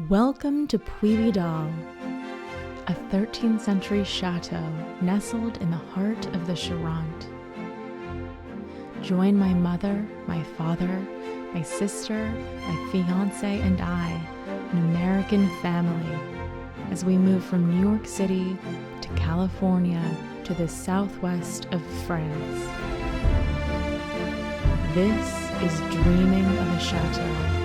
Welcome to Puy Vidal, a 13th century chateau nestled in the heart of the Charente. Join my mother, my father, my sister, my fiance, and I, an American family, as we move from New York City to California to the southwest of France. This is Dreaming of a Chateau.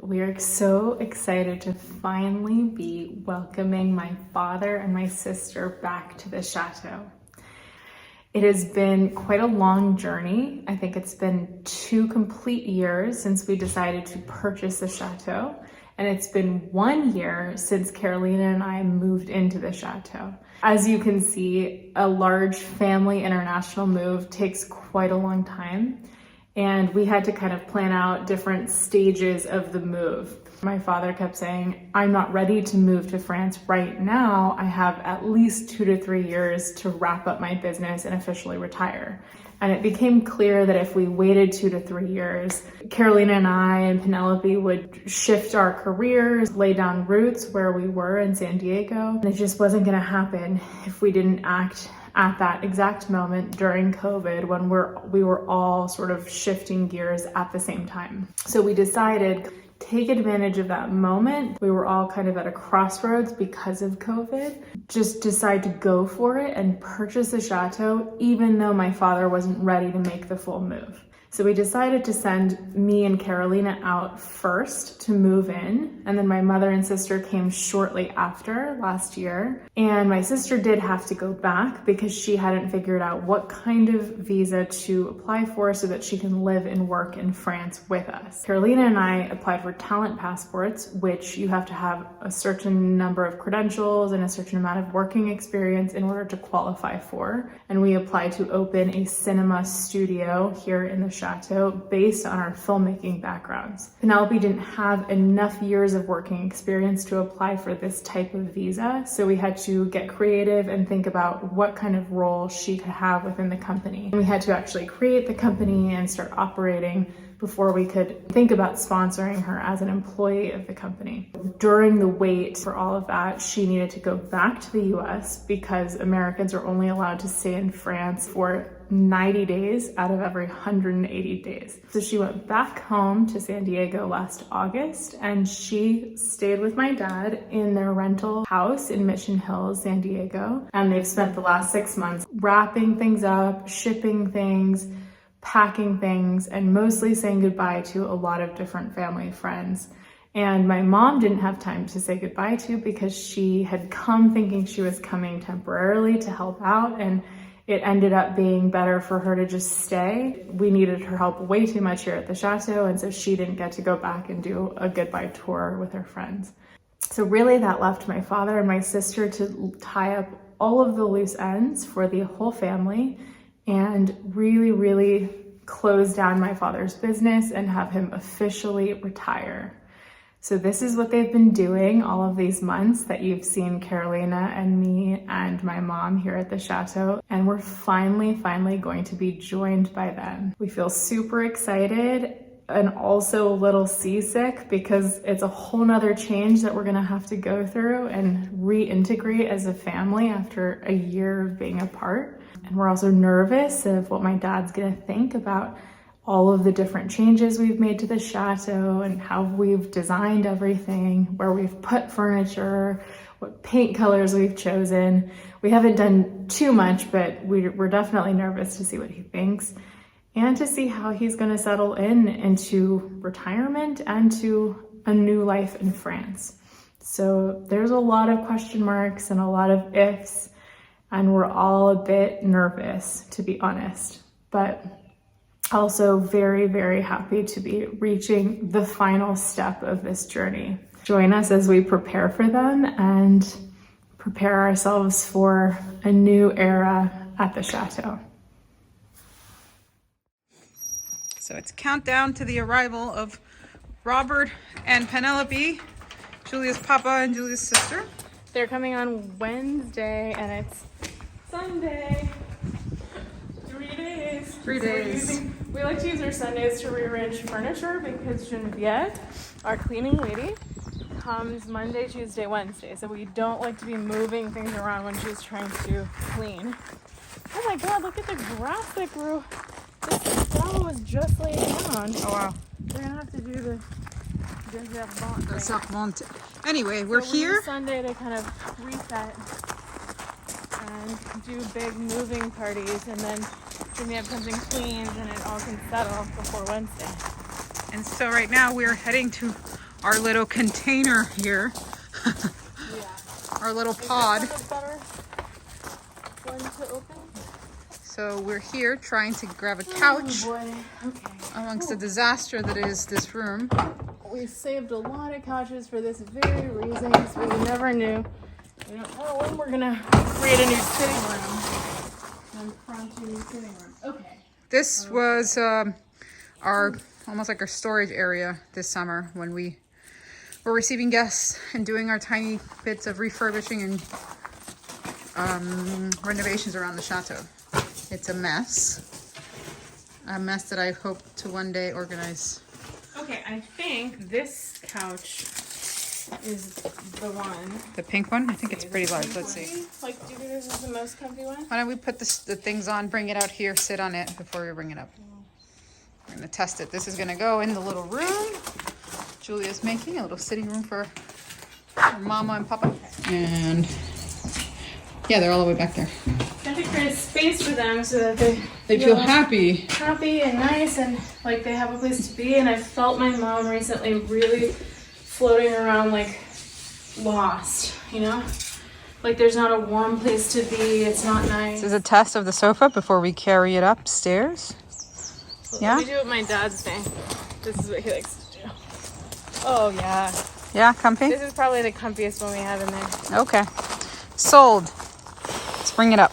We are so excited to finally be welcoming my father and my sister back to the chateau. It has been quite a long journey. I think it's been 2 complete years since we decided to purchase the chateau, and it's been 1 year since Carolina and I moved into the chateau. As you can see, a large family international move takes quite a long time. And we had to kind of plan out different stages of the move. My father kept saying, I'm not ready to move to France right now. I have at least 2 to 3 years to wrap up my business and officially retire. And it became clear that if we waited 2 to 3 years, Carolina and I and Penelope would shift our careers, lay down roots where we were in San Diego. And it just wasn't gonna happen if we didn't act at that exact moment during COVID when we were all sort of shifting gears at the same time. So we decided take advantage of that moment. We were all kind of at a crossroads because of COVID. Just decide to go for it and purchase the chateau, even though my father wasn't ready to make the full move. So we decided to send me and Carolina out first to move in, and then my mother and sister came shortly after last year. And my sister did have to go back because she hadn't figured out what kind of visa to apply for so that she can live and work in France with us. Carolina and I applied for talent passports, which you have to have a certain number of credentials and a certain amount of working experience in order to qualify for. And we applied to open a cinema studio here in the chateau based on our filmmaking backgrounds. Penelope didn't have enough years of working experience to apply for this type of visa, so we had to get creative and think about what kind of role she could have within the company. And we had to actually create the company and start operating before we could think about sponsoring her as an employee of the company. During the wait for all of that, she needed to go back to the US because Americans are only allowed to stay in France for 90 days out of every 180 days. So she went back home to San Diego last August, and she stayed with my dad in their rental house in Mission Hills, San Diego. And they've spent the last 6 months wrapping things up, shipping things, packing things, and mostly saying goodbye to a lot of different family friends. And my mom didn't have time to say goodbye to because she had come thinking she was coming temporarily to help out, and it ended up being better for her to just stay. We needed her help way too much here at the chateau, and so she didn't get to go back and do a goodbye tour with her friends. So really that left my father and my sister to tie up all of the loose ends for the whole family and really close down my father's business and have him officially retire. So this is what they've been doing all of these months that you've seen Carolina and me and my mom here at the chateau. And we're finally going to be joined by them. We feel super excited and also a little seasick because it's a whole nother change that we're gonna have to go through and reintegrate as a family after a year of being apart. And we're also nervous of what my dad's gonna think about all of the different changes we've made to the chateau and how we've designed everything, where we've put furniture, what paint colors we've chosen. We haven't done too much, but we're definitely nervous to see what he thinks and to see how he's gonna settle into retirement and to a new life in France. So there's a lot of question marks and a lot of ifs, and we're all a bit nervous, to be honest, but also very happy to be reaching the final step of this journey. Join us as we prepare for them and prepare ourselves for a new era at the chateau. So it's countdown to the arrival of Robert and Penelope, Julia's papa and Julia's sister. They're coming on Wednesday and it's Sunday. 3 days. We like to use our Sundays to rearrange furniture because Genevieve, our cleaning lady, comes Monday, Tuesday, Wednesday. So we don't like to be moving things around when she's trying to clean. Oh my God, look at the grass that grew. This flower was just laid down. Oh wow. We're gonna have to do the Serpente. Anyway, we're so here. We use Sunday to kind of reset and do big moving parties, and then Genevieve comes and cleans, and it all can settle before Wednesday. And so right now we're heading to our little container here. Our little pod. Is this better one to open? So we're here trying to grab a couch Oh boy. Okay. amongst the disaster that is this room. We saved a lot of couches for this very reason, because we never knew. We don't know when we're gonna create a new sitting room. And prompt a new sitting room. Okay. This was our almost like our storage area this summer when we were receiving guests and doing our tiny bits of refurbishing and renovations around the chateau. It's a mess that I hope to one day organize. Okay, I think this couch is the one. The pink one? I think it's pretty large. Let's see. Like, do you think this is the most comfy one? Why don't we put the things on, bring it out here, sit on it before we bring it up. We're gonna test it. This is gonna go in the little room. Julia's making a little sitting room for Mama and Papa. And yeah, they're all the way back there. I have to create a space for them so that They feel happy. happy and nice, and like they have a place to be. And I felt my mom recently really floating around like lost, you know? Like there's not a warm place to be. It's not nice. This is a test of the sofa before we carry it upstairs. Yeah? Let me do what my dad's saying. This is what he likes to do. Oh yeah. Yeah, comfy? This is probably the comfiest one we have in there. Okay. Sold. Let's bring it up.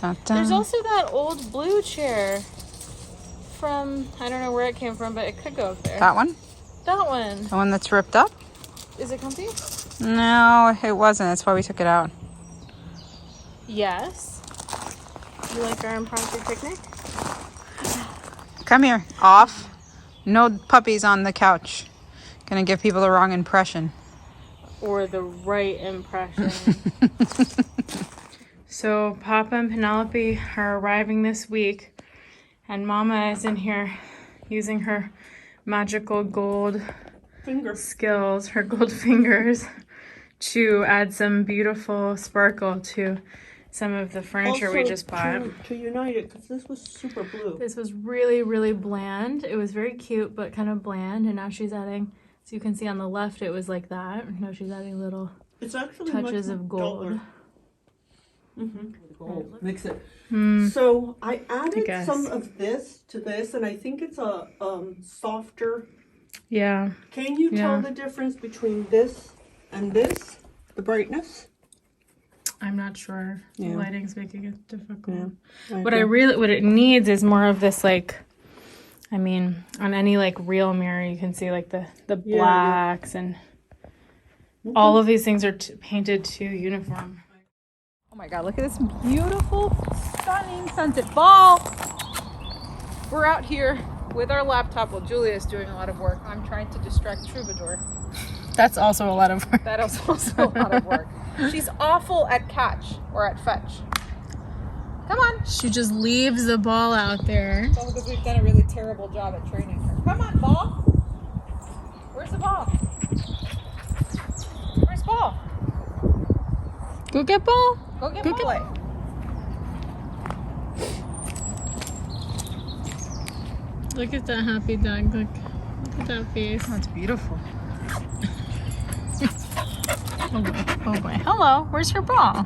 Dun, dun. There's also that old blue chair from, I don't know where it came from, but it could go up there. That one? That one. The one that's ripped up? Is it comfy? No, it wasn't. That's why we took it out. Yes. You like our impromptu picnic? Come here. Off. No puppies on the couch. Gonna give people the wrong impression. Or the right impression. So Papa and Penelope are arriving this week, and Mama is in here using her magical gold skills, her gold fingers, to add some beautiful sparkle to some of the furniture we just bought. To unite it, because this was super blue. This was really, really bland. It was very cute, but kind of bland, and now she's adding, so you can see on the left it was like that. Now she's adding little It's actually touches much of gold. Gold. Mix it. Hmm. So I added guess. some of this to this, and I think it's a softer. Yeah. Can you Yeah. tell the difference between this and this? The brightness? I'm not sure. The Yeah. lighting's making it difficult. Yeah. What it needs is more of this, like, I mean, on any like real mirror you can see like the Yeah. blacks and all of these things are painted to uniform. Oh my god, look at this beautiful, stunning sunset ball. We're out here with our laptop while Julia is doing a lot of work. I'm trying to distract Troubadour. That's also a lot of work. That is also a lot of work. She's awful at catch or at fetch. Come on. She just leaves the ball out there. It's all because we've done a really terrible job at training her. Come on, ball. Where's the ball? Where's ball? Go get ball. Go get Go ball. get- Look at that happy dog. Look at that face. Oh, it's beautiful. Oh boy. Oh boy. Hello. Where's your ball?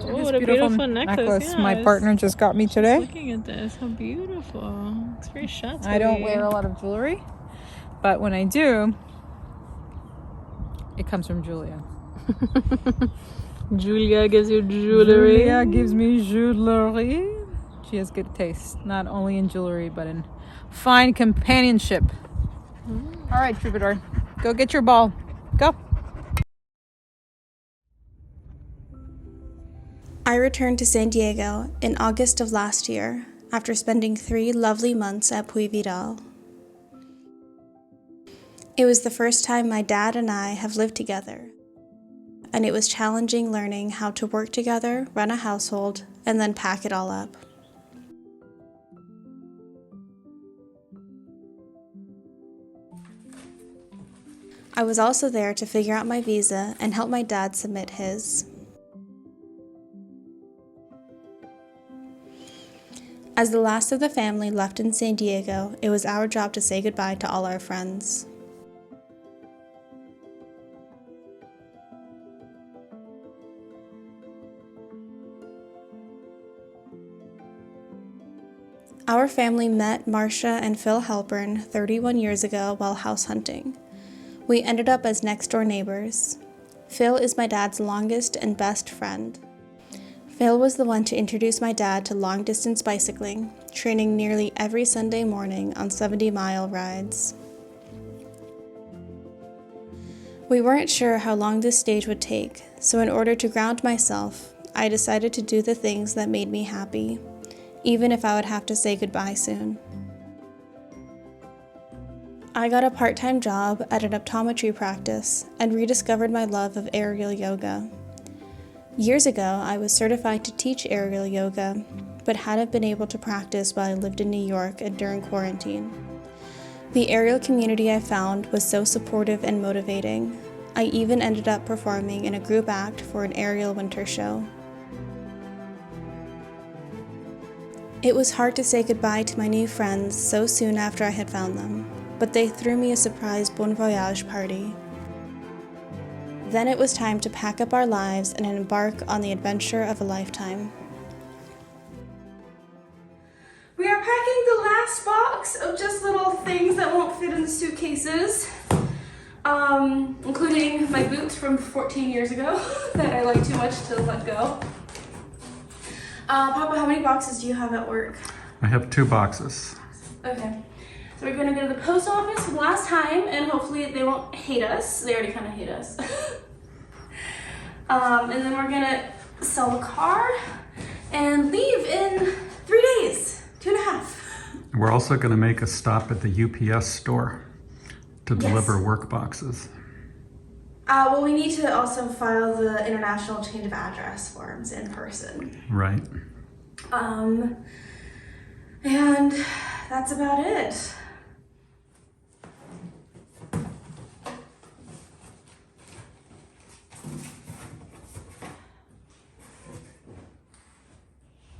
Oh, what a beautiful necklace. my yes. partner just got me today. Looking at this, how beautiful. It's very chateau. I don't wear a lot of jewelry, but when I do, it comes from Julia. Julia gives you jewelry. Julia gives me jewelry. She has good taste, not only in jewelry, but in fine companionship. All right, Troubadour, go get your ball. Go. I returned to San Diego in August of last year after spending 3 lovely months at Puy Vidal. It was the first time my dad and I have lived together, and it was challenging learning how to work together, run a household, and then pack it all up. I was also there to figure out my visa and help my dad submit his. As the last of the family left in San Diego, it was our job to say goodbye to all our friends. Our family met Marcia and Phil Halpern 31 years ago while house hunting. We ended up as next-door neighbors. Phil is my dad's longest and best friend. Phil was the one to introduce my dad to long-distance bicycling, training nearly every Sunday morning on 70-mile rides. We weren't sure how long this stage would take, so in order to ground myself, I decided to do the things that made me happy, even if I would have to say goodbye soon. I got a part-time job at an optometry practice and rediscovered my love of aerial yoga. Years ago, I was certified to teach aerial yoga, but hadn't been able to practice while I lived in New York and during quarantine. The aerial community I found was so supportive and motivating. I even ended up performing in a group act for an aerial winter show. It was hard to say goodbye to my new friends so soon after I had found them, but they threw me a surprise bon voyage party. Then it was time to pack up our lives and embark on the adventure of a lifetime. We are packing the last box of just little things that won't fit in the suitcases, including my boots from 14 years ago that I like too much to let go. Papa, how many boxes do you have at work? I have 2 boxes. Okay. So we're gonna go to the post office one last time, and hopefully they won't hate us. They already kind of hate us. And then we're gonna sell the car and leave in 3 days, 2.5. We're also going to make a stop at the UPS store to deliver Yes. work boxes. Well, we need to also file the international change of address forms in person. Right. And that's about it.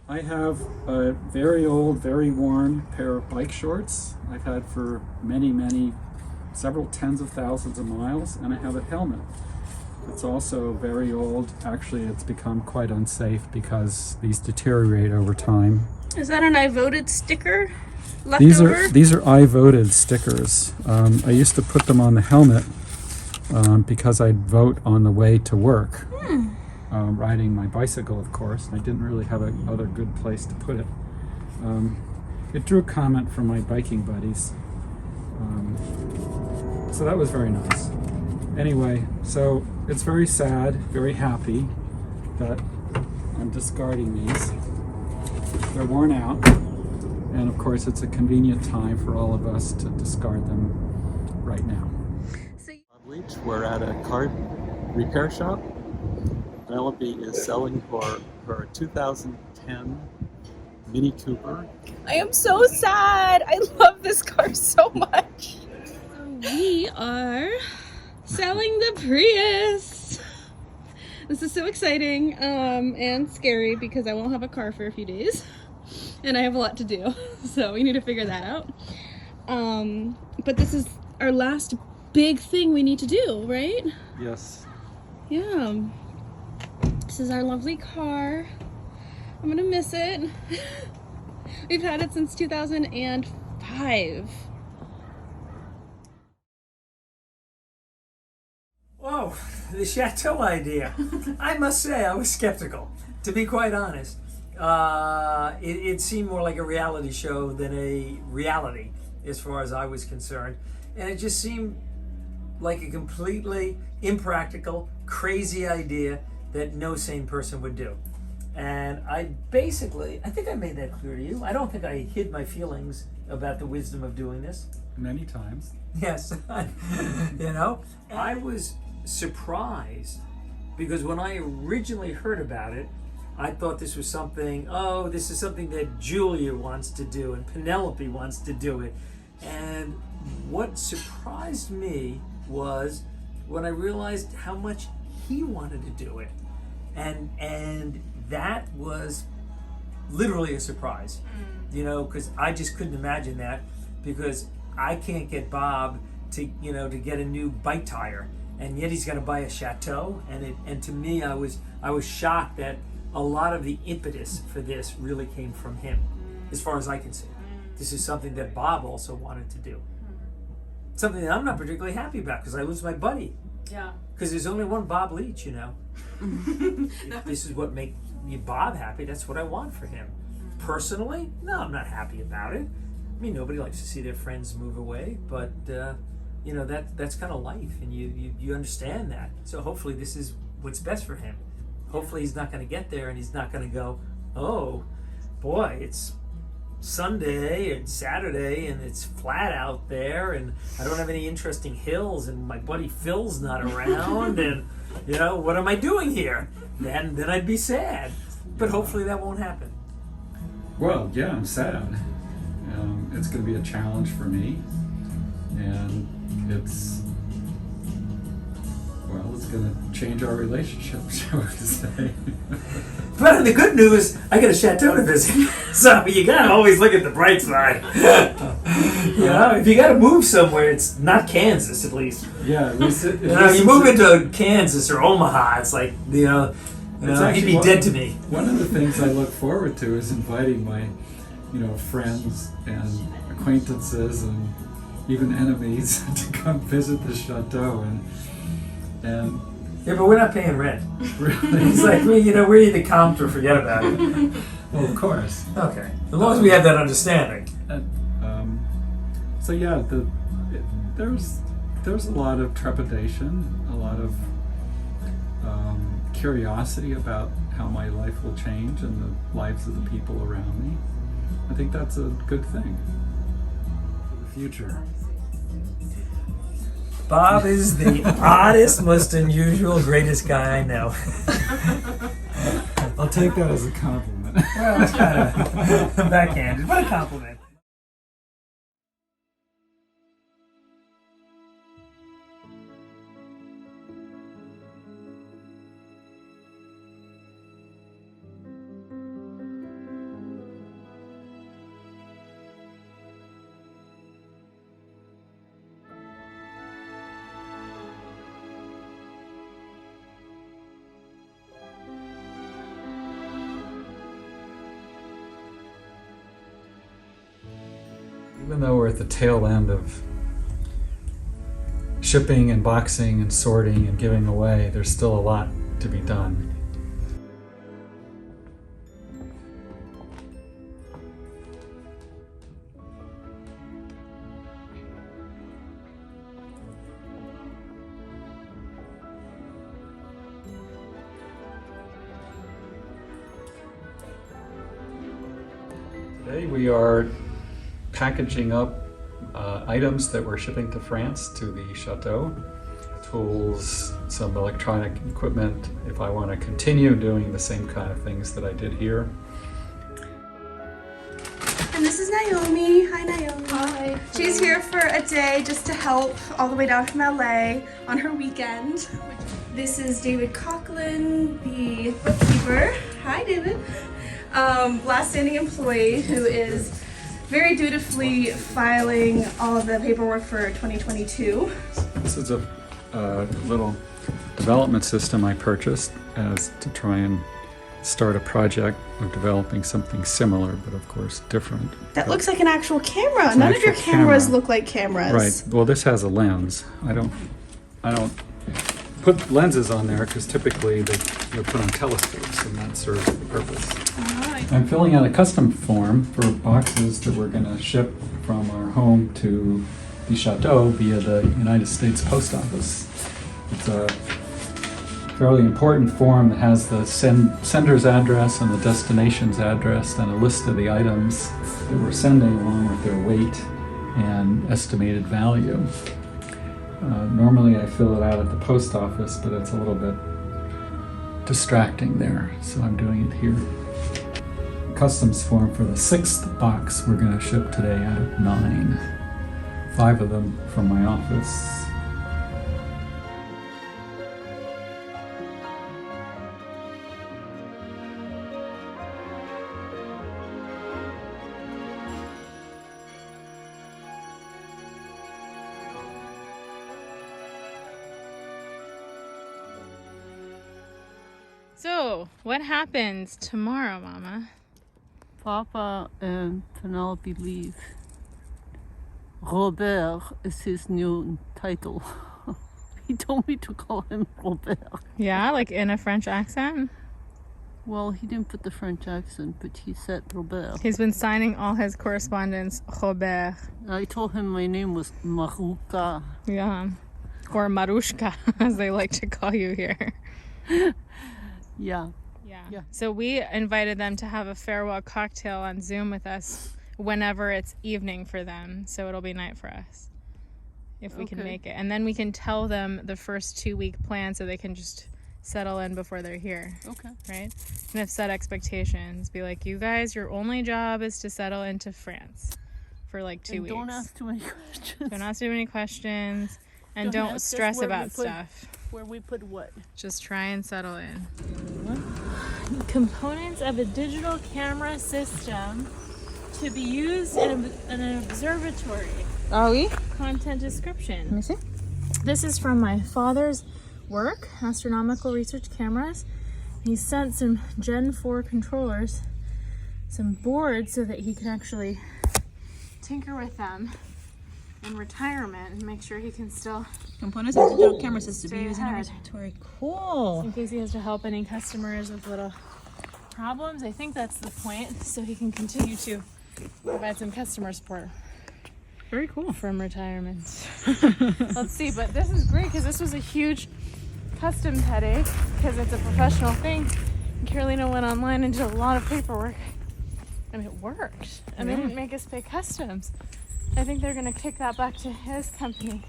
I have a very old, very worn pair of bike shorts I've had for several tens of thousands of miles, and I have a helmet. It's also very old. Actually, it's become quite unsafe because these deteriorate over time. Is that an I voted sticker left These over? are I voted stickers. I used to put them on the helmet because I'd vote on the way to work. Riding my bicycle, of course. I didn't really have another good place to put it. It drew comment from my biking buddies. So that was very nice. Anyway, so it's very sad, very happy that I'm discarding these. They're worn out, and of course it's a convenient time for all of us to discard them right now. Leach, we're at a car repair shop. Penelope is selling for her 2010 Mini Cooper. I am so sad. I love this car so much. We are selling the Prius. This is so exciting and scary because I won't have a car for a few days and I have a lot to do, so we need to figure that out. But this is our last big thing we need to do, right? Yes. Yeah. This is our lovely car. I'm gonna miss it. We've had it since 2005. Oh, the chateau idea. I must say, I was skeptical, to be quite honest. It seemed more like a reality show than a reality, as far as I was concerned. And it just seemed like a completely impractical, crazy idea that no sane person would do. And I think I made that clear to you. I don't think I hid my feelings about the wisdom of doing this. Many times. Yes, I was surprised because when I originally heard about it, I thought this was something, this is something that Julia wants to do and Penelope wants to do it. And what surprised me was when I realized how much he wanted to do it. And that was literally a surprise, because I just couldn't imagine that, because I can't get Bob to get a new bike tire, and yet he's going to buy a chateau. And to me, I was shocked that a lot of the impetus for this really came from him, as far as I can see. This is something that Bob also wanted to do. Something that I'm not particularly happy about because I lose my buddy. Yeah. Because there's only one Bob Leach, If this is what makes Bob happy, that's what I want for him. Personally, no, I'm not happy about it. I mean, nobody likes to see their friends move away, but that's kind of life, and you understand that. So hopefully this is what's best for him. Hopefully he's not going to get there and he's not going to go, oh boy, it's Sunday and Saturday and it's flat out there and I don't have any interesting hills and my buddy Phil's not around and what am I doing here? Then I'd be sad. But hopefully that won't happen. Well, yeah, I'm sad. It's going to be a challenge for me, and it's going to change our relationship, shall we say. But the good news, I got a chateau to visit, so you gotta always look at the bright side. If you gotta move somewhere, it's not Kansas, at least. Yeah, at least you move into Kansas or Omaha, it's like he'd be dead to me. One of the things I look forward to is inviting my, friends and acquaintances and even enemies to come visit the chateau and. Yeah, but we're not paying rent. Really? It's like we're either comped or forget about it. Well, of course. Okay, as long as we have that understanding. So yeah, there's a lot of trepidation, a lot of curiosity about how my life will change and the lives of the people around me. I think that's a good thing for the future. Bob is the oddest, most unusual, greatest guy I know. I'll take that as a compliment. Well, it's kind of backhanded, but a compliment. Even though we're at the tail end of shipping and boxing and sorting and giving away, there's still a lot to be done. Today we are packaging up items that we're shipping to France to the chateau. Tools, some electronic equipment, if I want to continue doing the same kind of things that I did here. And this is Naomi. Hi, Naomi. Hi. She's here for a day just to help all the way down from LA on her weekend. This is David Coughlin, the bookkeeper. Hi, David. Last standing employee who is very dutifully filing all of the paperwork for 2022. This is a little development system I purchased to try and start a project of developing something similar, but of course different. That looks like an actual camera. None of your cameras look like cameras. Right. Well, this has a lens. I don't put lenses on there because typically they're put on telescopes, and that serves the purpose. I'm filling out a custom form for boxes that we're going to ship from our home to the chateau via the United States Post Office. It's a fairly important form that has the sender's address and the destination's address and a list of the items that we're sending along with their weight and estimated value. Normally I fill it out at the post office, but it's a little bit distracting there, so I'm doing it here. Customs form for the 6th box we're going to ship today out of 9. 5 of them from my office. So, what happens tomorrow, Mama? Papa and Penelope leave. Robert is his new title. He told me to call him Robert. Yeah, like in a French accent? Well, he didn't put the French accent, but he said Robert. He's been signing all his correspondence Robert. I told him my name was Maruca. Yeah. Or Marushka, as they like to call you here. Yeah. Yeah. So we invited them to have a farewell cocktail on Zoom with us whenever it's evening for them. So it'll be night for us if we can make it. And then we can tell them the first 2-week plan so they can just settle in before they're here. Okay. Right? And have set expectations. Be like, you guys, your only job is to settle into France for like 2 weeks. Don't ask too many questions. Don't ask too many questions. And don't stress about stuff. Where we put what? Just try and settle in. Components of a digital camera system to be used in an observatory. Are we? Content description. Let me see. This is from my father's work, astronomical research cameras. He sent some Gen 4 controllers, some boards so that he can actually tinker with them in retirement and make sure he can still Components of digital camera system to be stay used in a ahead. observatory. Cool. In case he has to help any customers with little problems. I think that's the point, so he can continue to provide some customer support. Very cool. From retirement. Let's see, but this is great because this was a huge customs headache because it's a professional thing. And Carolina went online and did a lot of paperwork and it worked. And they didn't make us pay customs. I think they're gonna kick that back to his company.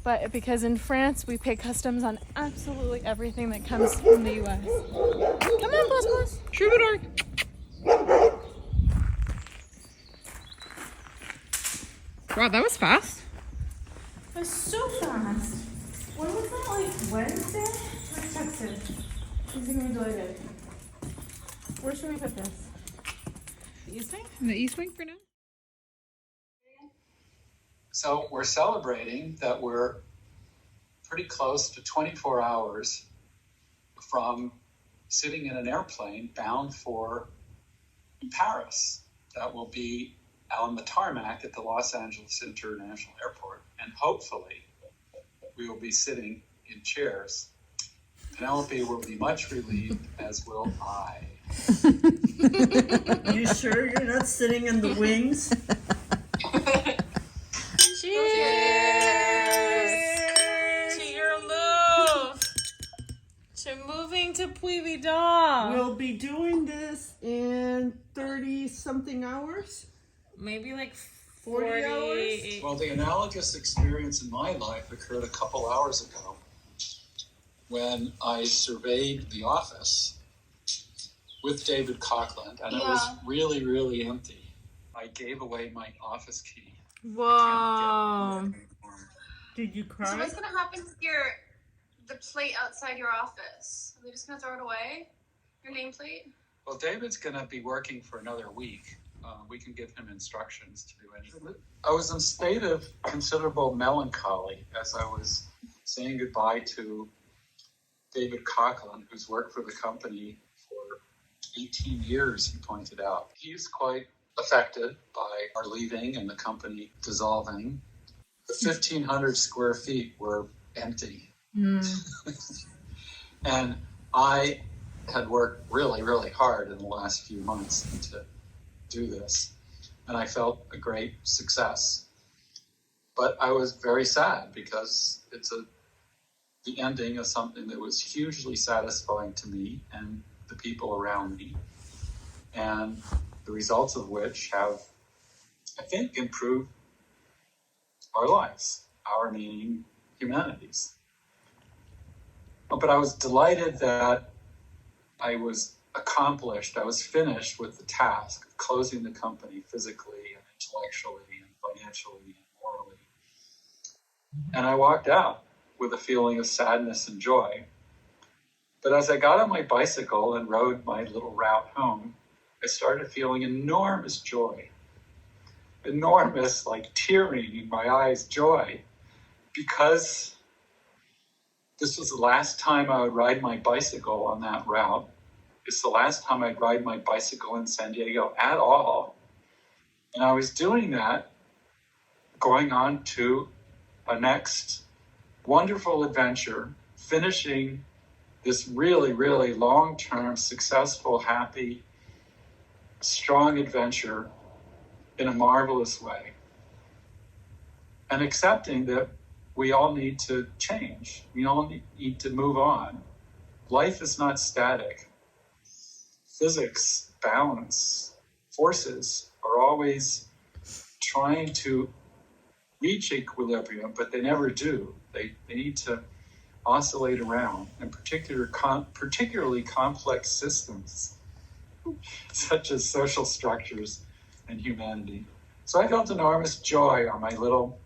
But because in France, we pay customs on absolutely everything that comes from the US. Come on, boss, boss. Troubadour. Wow, that was fast. It was so fast. When was that, like Wednesday? Let's text it. He's gonna be delighted. Where should we put this? The East Wing? In the East Wing for now? So we're celebrating that we're pretty close to 24 hours from sitting in an airplane bound for Paris. That will be on the tarmac at the Los Angeles International Airport. And hopefully we will be sitting in chairs. Penelope will be much relieved, as will I. You sure you're not sitting in the wings? Cheers! To your move! To moving to Puy Vidal! We'll be doing this in 30-something hours? Maybe like 40 hours? Well, the analogous experience in my life occurred a couple hours ago when I surveyed the office with David Coughlin, and it was really, really empty. I gave away my office key. Whoa. Did you cry? So what's gonna happen with the plate outside your office? Are they just gonna throw it away? Your nameplate? Well, David's going to be working for another week. We can give him instructions to do anything. I was in a state of considerable melancholy as I was saying goodbye to David Coughlin, who's worked for the company for 18 years, he pointed out. He's quite affected by our leaving and the company dissolving. The 1,500 square feet were empty. And I had worked really, really hard in the last few months to do this. And I felt a great success. But I was very sad because it's a the ending of something that was hugely satisfying to me and the people around me, and the results of which have, I think, improved our lives, our meaning, humanity's. But I was delighted that I was accomplished, I was finished with the task of closing the company physically and intellectually and financially and morally. And I walked out with a feeling of sadness and joy. But as I got on my bicycle and rode my little route home, I started feeling enormous joy. Enormous, like tearing in my eyes, joy. Because this was the last time I would ride my bicycle on that route. It's the last time I'd ride my bicycle in San Diego at all. And I was doing that, going on to a next wonderful adventure, finishing this really, really long-term, successful, happy, strong adventure in a marvelous way. And accepting that we all need to change. We all need to move on. Life is not static. Physics, balance, forces are always trying to reach equilibrium, but they never do. They need to oscillate around, and particularly complex systems, such as social structures and humanity. So I felt enormous joy on my little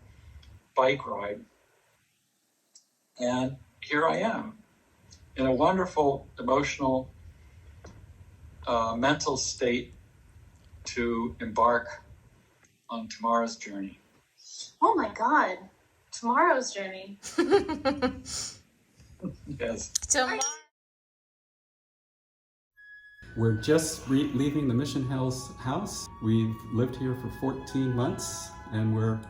bike ride. And here I am, in a wonderful emotional, mental state to embark on tomorrow's journey. Oh my God. Tomorrow's journey. Yes. Tomorrow. We're just leaving the Mission Hills house. We've lived here for 14 months, and we're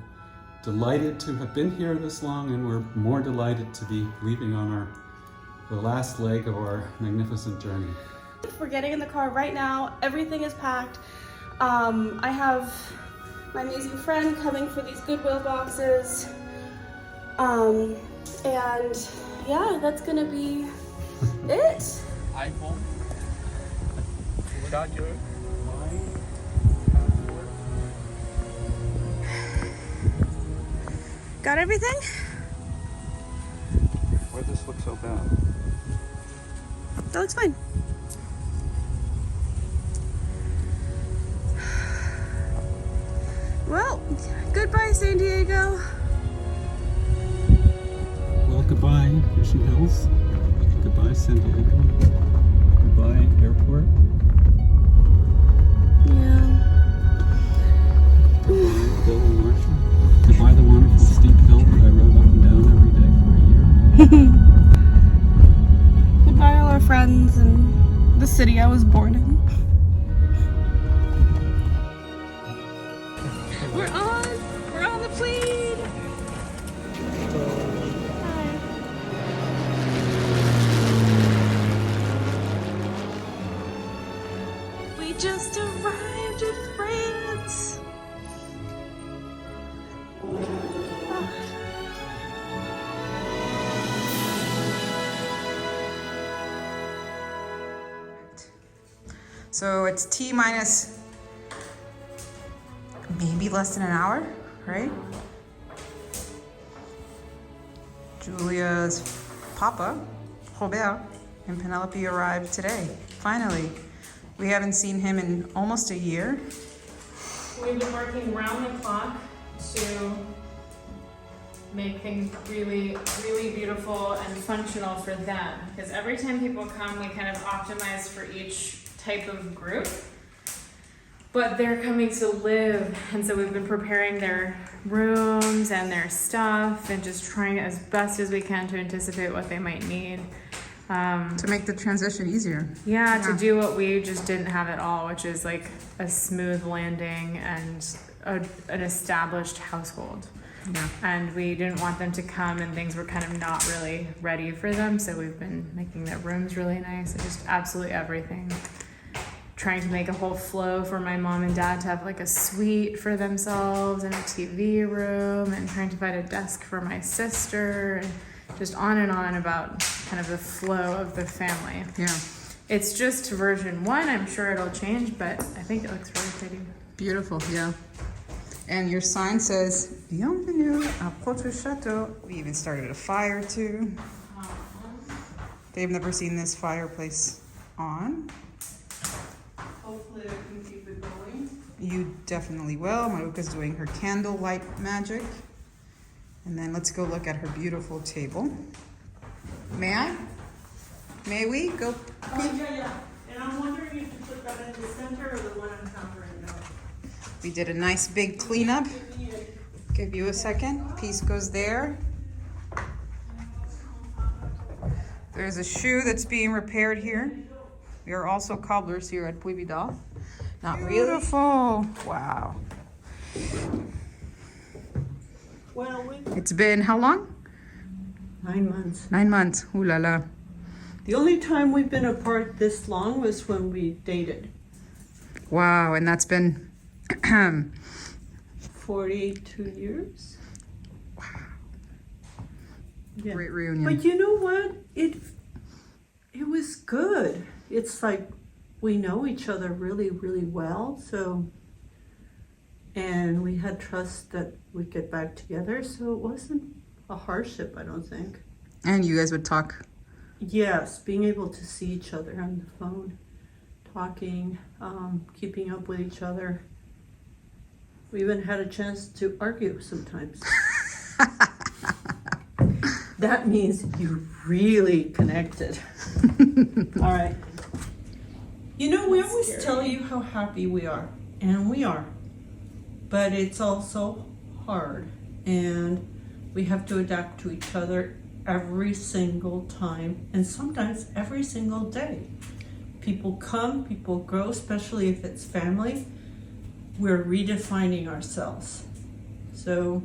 delighted to have been here this long, and we're more delighted to be leaving on the last leg of our magnificent journey. We're getting in the car right now. Everything is packed. I have my amazing friend coming for these Goodwill boxes. And yeah, that's gonna be it. iPhone charger. Got everything? Why does this look so bad? That looks fine. Well, goodbye, San Diego. Well, goodbye, Mission Hills. Goodbye, San Diego. Goodbye, airport. Yeah. Goodbye, Bill and Marshall. Goodbye, the wonderful steep hill that I rode up and down every day for a year. Goodbye, all our friends and the city I was born in. We're on the plane. We just arrived in France. So it's T minus maybe less than an hour, right? Julia's papa, Robert, and Penelope arrived today, finally. We haven't seen him in almost a year. We've been working round the clock to make things really, really beautiful and functional for them. Because every time people come, we kind of optimize for each type of group. But they're coming to live, and so we've been preparing their rooms and their stuff and just trying as best as we can to anticipate what they might need. To make the transition easier. Yeah, to do what we just didn't have at all, which is like a smooth landing and an established household. Yeah. And we didn't want them to come and things were kind of not really ready for them, so we've been making their rooms really nice and just absolutely everything. Trying to make a whole flow for my mom and dad to have like a suite for themselves and a TV room, and trying to find a desk for my sister, and just on and on about kind of the flow of the family. Yeah. It's just version 1. I'm sure it'll change, but I think it looks really pretty. Beautiful, yeah. And your sign says, Bienvenue à votre château. We even started a fire too. They've never seen this fireplace on. Hopefully I can keep it going. You definitely will. Maruca's doing her candlelight magic. And then let's go look at her beautiful table. May I? May we go? Yeah. And I'm wondering if you put that in the center or the one on top right now. We did a nice big cleanup. Give you a second. Piece goes there. There's a shoe that's being repaired here. We are also cobblers here at Puy Vidal. Not beautiful. Wow. Well, It's been how long? 9 months. 9 months. Ooh la la. The only time we've been apart this long was when we dated. Wow, and that's been 42 years. wow. Yeah. Great reunion. But you know what? It was good. It's like we know each other really, really well. And we had trust that we'd get back together. So it wasn't a hardship, I don't think. And you guys would talk. Yes, being able to see each other on the phone, talking, keeping up with each other. We even had a chance to argue sometimes. That means you really connected. All right. You know, we always tell you how happy we are, and we are. But it's also hard, and we have to adapt to each other every single time, and sometimes every single day. People come, people go, especially if it's family. We're redefining ourselves. So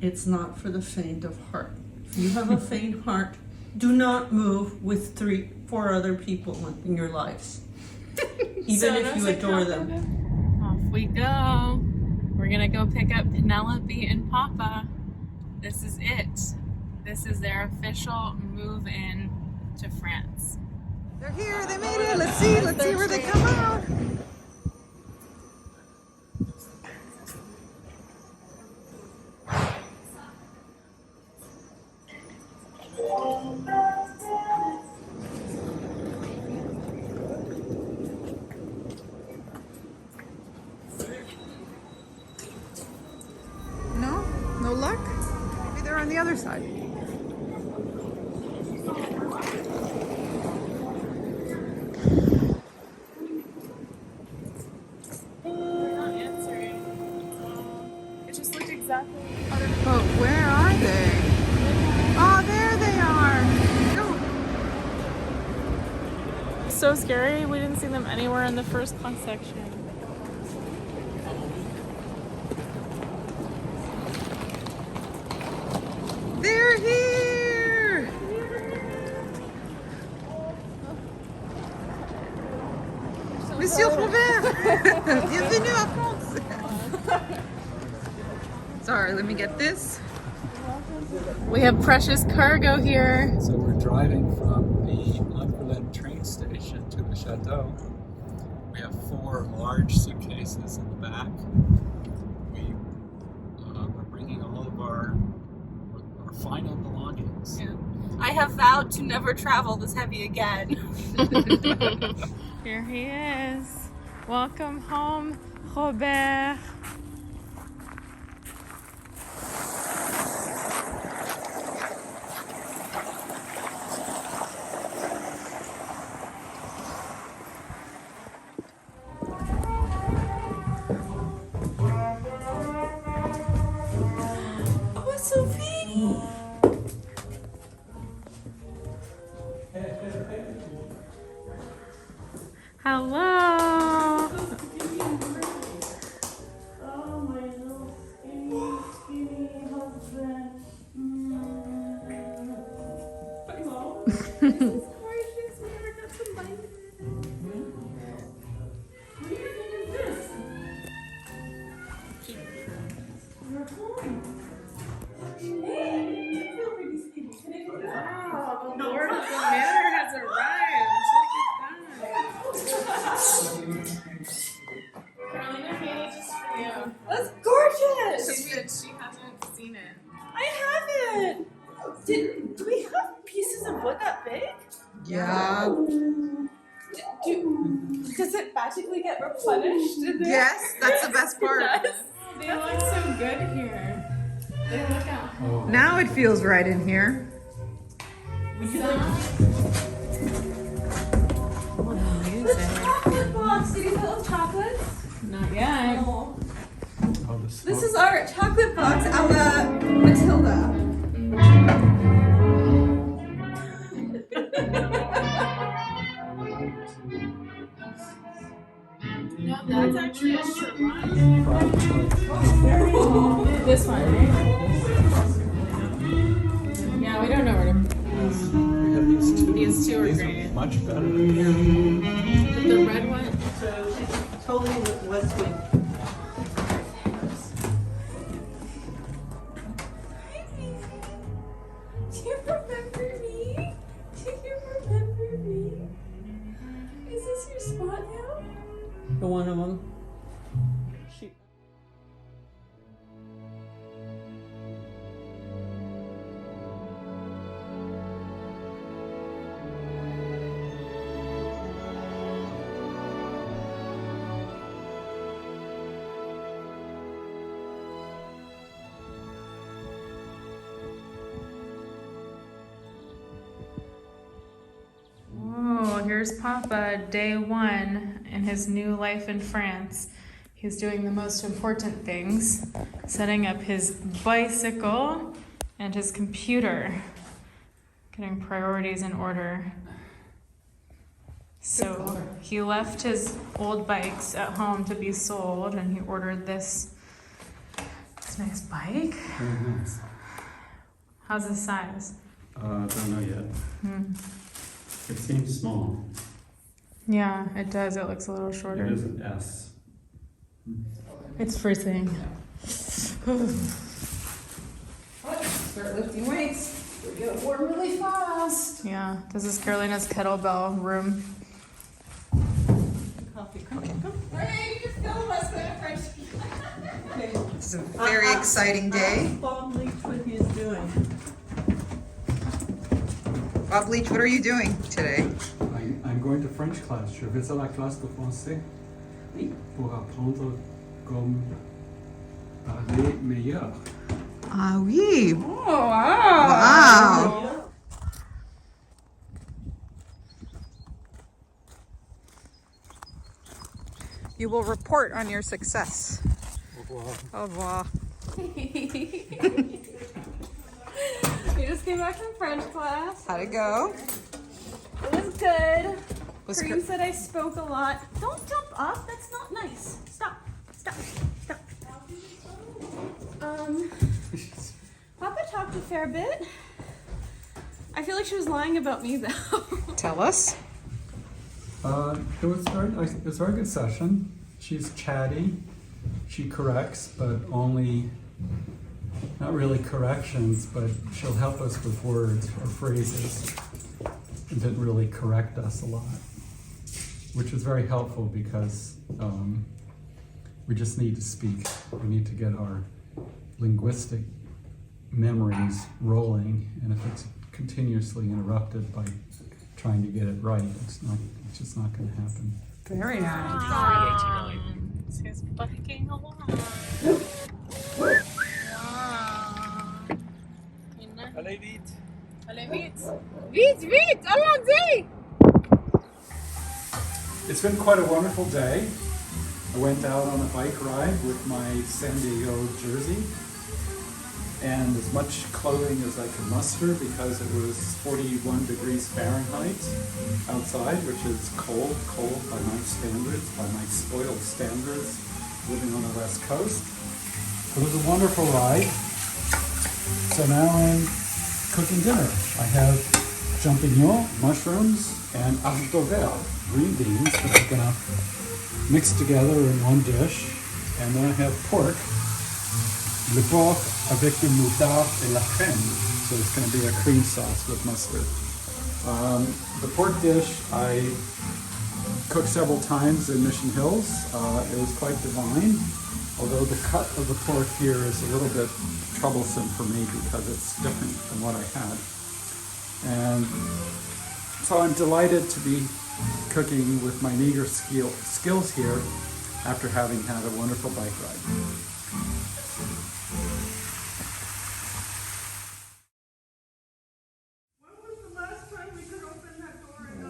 it's not for the faint of heart. If you have a faint heart, do not move with 3-4 other people in your lives. Even if you adore them. Off we go. We're gonna go pick up Penelope and Papa. This is it. This is their official move in to France. They're here, they made it. Let's see where they come out. No luck? Maybe they're on the other side. It just looked exactly. But where are they? Oh, there they are. No. So scary. We didn't see them anywhere in the first class section. They're here! Monsieur Robert! Bienvenue à France! Sorry, let me get this. We have precious cargo here. So we're driving from the Angoulême train station to the chateau. We have 4 large suitcases in the back. We're bringing all of our final belongings. Yeah. I have vowed to never travel this heavy again. Here he is. Welcome home, Robert. Hello. Oh, my little skinny husband. Hello. This is gorgeous. We never got some vitamins. What do you think of this? You're home. Hey, you feel pretty skinny. Does it magically get replenished in there? Yes, that's the best part. They look so good here. They look at home. Now it feels right in here. Chocolate box. Did you fill it with chocolates? Not yet. Oh. Oh, This is our chocolate box a la Matilda. No, that's actually a shrine. This one, right? Yeah, we don't know where to put these. We have these two. These two are These great. much better. But the red one, So totally West Wing. Do you remember me? Do you remember me? Is this your spot now? The one of them. She. oh, here's Papa, day one in his new life in France. He's doing the most important things, setting up his bicycle and his computer, getting priorities in order. So he left his old bikes at home to be sold, and he ordered this nice bike. Very nice. How's the size? Don't know yet. It seems small. Yeah, it does. It looks a little shorter. It is an S. It's freezing. Start lifting weights. We get warm really fast. Yeah, this is Carolina's kettlebell room. Coffee. Come. Hey, you just film us with a French. Okay. This is a very exciting day. Bob Leach, what he is doing. Bob Leach, what are you doing today? I'm going to French class. Je vais à la classe de français pour apprendre comme parler meilleur. Ah oui. Oh, wow. Wow. You will report on your success. Au revoir. We just came back from French class. How'd it go? It was good. Was Kareem said I spoke a lot. Don't jump up. That's not nice. Stop. Papa talked a fair bit. I feel like she was lying about me though. Tell us. It was a very good session. She's chatty. She corrects, but only, not really corrections, but she'll help us with words or phrases. And didn't really correct us a lot, which is very helpful because we just need to speak. We need to get our linguistic memories rolling, and if it's continuously interrupted by trying to get it right, it's just not going to happen. Very nice. He's biking along. Allez vite. Allez vite. Vite, allons-y! It's been quite a wonderful day. I went out on a bike ride with my San Diego jersey and as much clothing as I could muster because it was 41 degrees Fahrenheit outside, which is cold by my standards, by my spoiled standards living on the West Coast. It was a wonderful ride. So now I'm cooking dinner. I have champignons, mushrooms, and haricots verts, green beans that I'm gonna mix together in one dish. And then I have pork, le porc avec le moutarde et la crème. So it's gonna be a cream sauce with mustard. The pork dish I cooked several times in Mission Hills. It was quite divine, although the cut of the pork here is a little bit troublesome for me because it's different than what I had. And so I'm delighted to be cooking with my meager skills here after having had a wonderful bike ride.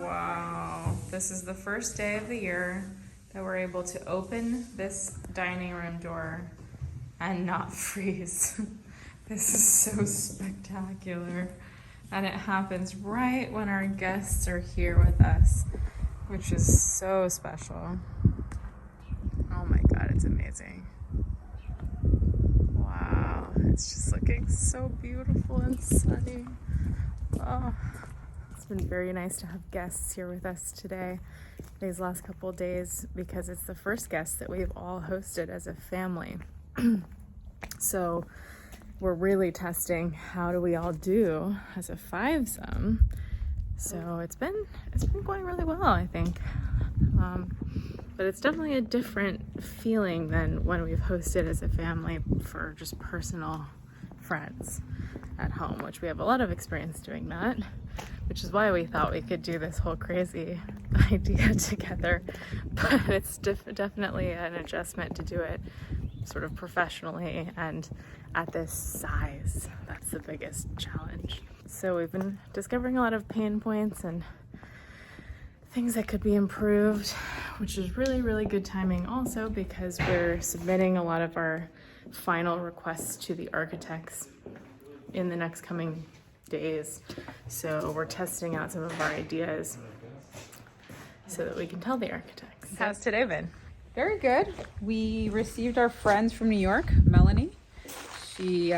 Wow, this is the first day of the year that we're able to open this dining room door and not freeze. This is so spectacular. And it happens right when our guests are here with us, which is so special. Oh my God, it's amazing. Wow, it's just looking so beautiful and sunny. Oh. It's been very nice to have guests here with us today, these last couple of days, because it's the first guest that we've all hosted as a family. So we're really testing how do we all do as a fivesome. So it's been going really well, I think. But it's definitely a different feeling than when we've hosted as a family for just personal friends at home, which we have a lot of experience doing that, which is why we thought we could do this whole crazy idea together. But it's definitely an adjustment to do it sort of professionally and at this size. That's the biggest challenge. So we've been discovering a lot of pain points and things that could be improved, which is really, really good timing also because we're submitting a lot of our final requests to the architects in the next coming days. So we're testing out some of our ideas so that we can tell the architects. How's today been? Very good. We received our friends from New York, Melanie. She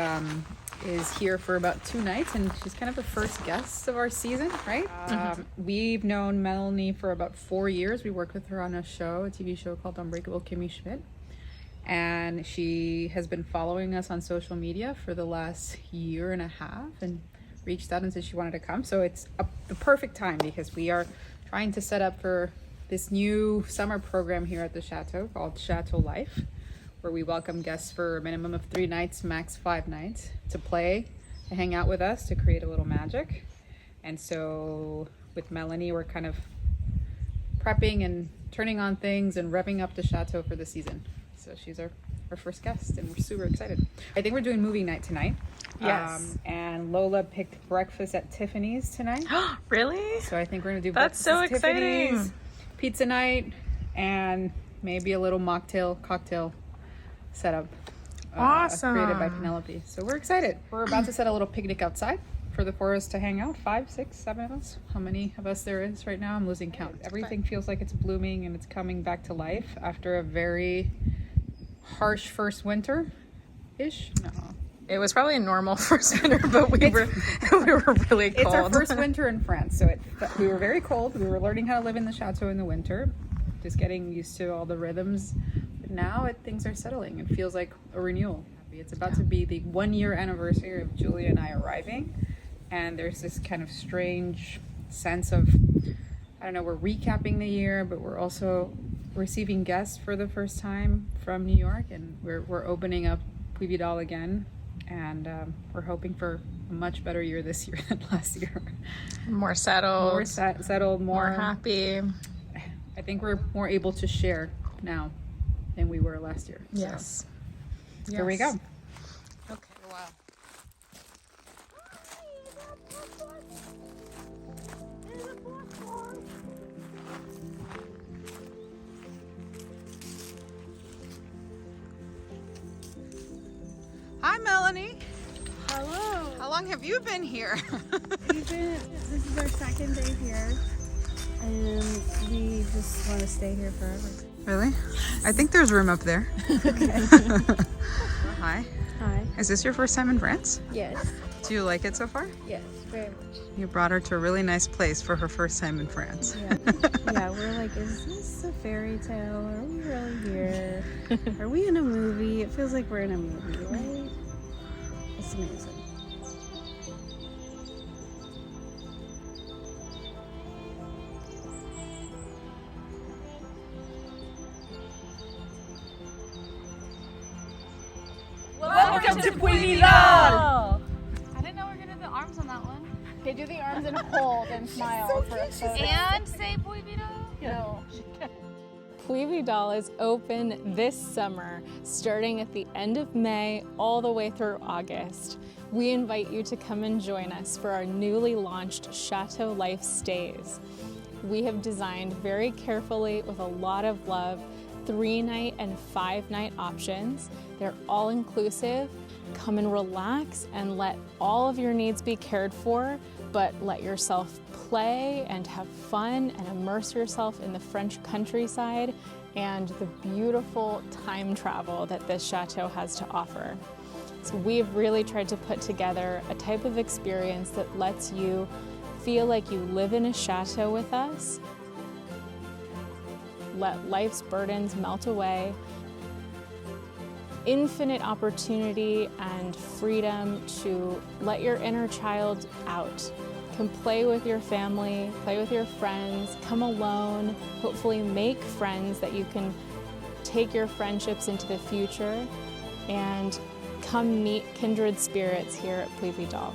is here for about 2 nights, and she's kind of the first guest of our season, right? We've known Melanie for about 4 years. We worked with her on a TV show called Unbreakable Kimmy Schmidt. And she has been following us on social media for the last 1.5 years and reached out and said she wanted to come. So it's the perfect time because we are trying to set up for this new summer program here at the Chateau called Chateau Life, where we welcome guests for a minimum of 3 nights, max 5 nights, to play, to hang out with us, to create a little magic. And so with Melanie, we're kind of prepping and turning on things and revving up the Chateau for the season. So she's our first guest, and we're super excited. I think we're doing movie night tonight. Yes. And Lola picked breakfast at Tiffany's tonight. Really? So I think we're gonna do That's breakfast so at exciting. Tiffany's, pizza night, and maybe a little cocktail setup. Awesome. Created by Penelope. So we're excited. We're about to set a little picnic outside for the 4 of us to hang out. 5, 6, 7 of us. How many of us there is right now? I'm losing count. Everything feels like it's blooming and it's coming back to life after a very harsh first winter-ish. No. It was probably a normal first winter, but we were really cold. It's our first winter in France, so we were very cold. We were learning how to live in the chateau in the winter, just getting used to all the rhythms. But now things are settling. It feels like a renewal. It's about to be the 1-year anniversary of Julia and I arriving, and there's this kind of strange sense of, I don't know, we're recapping the year, but we're also receiving guests for the first time from New York, and we're opening up Puy Vidal again. And we're hoping for a much better year this year than last year. More settled. More settled, more happy. I think we're more able to share now than we were last year. Yes. So, here we go. Okay. Wow. Hi, Melanie. Hello. How long have you been here? This is our second day here, and we just want to stay here forever. Really? I think there's room up there. Okay. Hi. Hi. Is this your first time in France? Yes. Do you like it so far? Yes, very much. You brought her to a really nice place for her first time in France. Yeah. Yeah, we're like, is this a fairy tale? Are we really here? Are we in a movie? It feels like we're in a movie, right? It's amazing. Welcome to Puy Vidal! I didn't know we were gonna do the arms on that one. Okay, do the arms and hold and smile for a photo. And say Puy Vidal. No. Puy Vidal is open this summer, starting at the end of May all the way through August. We invite you to come and join us for our newly launched Chateau Life Stays. We have designed very carefully with a lot of love 3-night and 5-night options. They're all inclusive. Come and relax and let all of your needs be cared for, but let yourself play and have fun and immerse yourself in the French countryside and the beautiful time travel that this chateau has to offer. So we've really tried to put together a type of experience that lets you feel like you live in a chateau with us, let life's burdens melt away, infinite opportunity and freedom to let your inner child out. Can play with your family, play with your friends, come alone, hopefully make friends that you can take your friendships into the future, and come meet kindred spirits here at Puy Vidal.